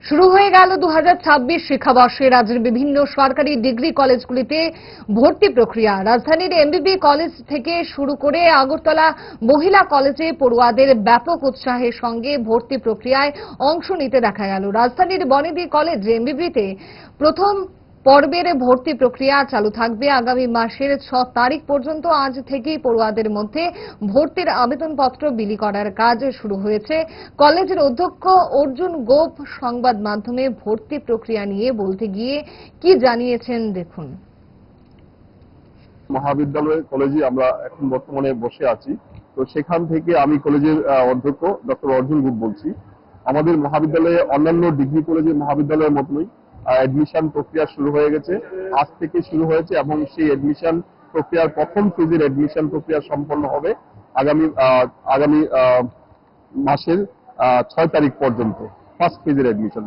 শুরু হয়ে গেল 2026 শিক্ষাবর্ষে রাজ্যের বিভিন্ন সরকারি ডিগ্রি কলেজগুলিতে ভর্তি প্রক্রিয়া। রাজধানীর এমবিবি কলেজ থেকে শুরু করে আগরতলা মহিলা কলেজে পড়ুয়াদের ব্যাপক উৎসাহের সঙ্গে ভর্তি প্রক্রিয়ায় অংশ নিতে দেখা গেল। রাজধানীর বনেদি কলেজ এমবিবিতে প্রথম পর্বের ভর্তি প্রক্রিয়া চালু থাকবে আগামী মাসের 6 তারিখ পর্যন্ত। আজ থেকেই পড়ুয়াদের মধ্যে ভর্তির আবেদনপত্র বিলি করার কাজ শুরু হয়েছে। কলেজের অধ্যক্ষ অর্জুন গোপ সংবাদ মাধ্যমে ভর্তি প্রক্রিয়া নিয়ে বলতে গিয়ে কি জানিয়েছেন দেখুন। মহাবিদ্যালয় কলেজে আমরা এখন বর্তমানে বসে আছি, তো সেখান থেকে আমি কলেজের অধ্যক্ষ ডক্টর অর্জুন গুপ বলছি। আমাদের মহাবিদ্যালয়ে অন্যান্য ডিগ্রি কলেজের মহাবিদ্যালয়ের মতোই অ্যাডমিশন প্রক্রিয়া শুরু হয়ে গেছে, আজ থেকে শুরু হয়েছে এবং সেই অ্যাডমিশন প্রক্রিয়ার প্রথম ফেজের অ্যাডমিশন প্রক্রিয়া সম্পন্ন হবে আগামী আগামী মাসের 6 তারিখ পর্যন্ত ফার্স্ট ফেজের অ্যাডমিশন।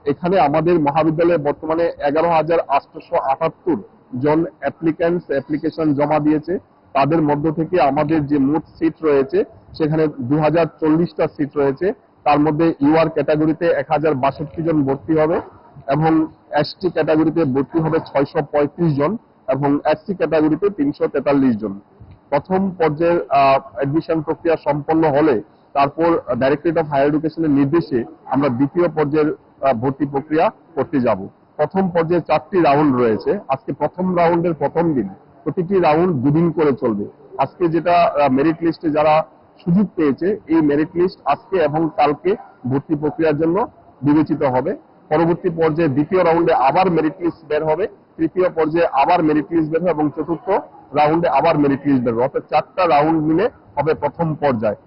এখানে আমাদের মহাবিদ্যালয়ে বর্তমানে 11,878 জন অ্যাপ্লিকেশন জমা দিয়েছে। তাদের মধ্য থেকে আমাদের যে মোট সিট রয়েছে সেখানে 2040টা সিট রয়েছে। তার মধ্যে ইউআর ক্যাটাগরিতে 1062 জন ভর্তি হবে এবং এসটি ক্যাটাগরিতে ভর্তি হবে 635 জন এবং এসসি ক্যাটাগরিতে 343 জন। প্রথম পর্যায়ের অ্যাডমিশন প্রক্রিয়া সম্পন্ন হলে তারপর ডাইরেক্টরেট অফ হায়ার এডুকেশনের নির্দেশে আমরা দ্বিতীয় পর্যায়ের ভর্তি প্রক্রিয়া করতে যাব। প্রথম পর্যায়ে 4টি রাউন্ড রয়েছে। আজকে প্রথম রাউন্ডের প্রথম দিন, প্রতিটি রাউন্ড 2 দিন করে চলবে। আজকে যেটা মেরিট লিস্টে যারা সুযোগ পেয়েছে, এই মেরিট লিস্ট আজকে এবং কালকে ভর্তি প্রক্রিয়ার জন্য বিবেচিত হবে। পরবর্তী পর্যায়ে দ্বিতীয় রাউন্ডে আবার মেরিট লিস্ট বের হবে, তৃতীয় পর্যায়ে আবার মেরিট লিস্ট বের হবে এবং চতুর্থ রাউন্ডে আবার মেরিট লিস্ট বের হবে। অর্থাৎ 4টা রাউন্ড মিলে হবে প্রথম পর্যায়।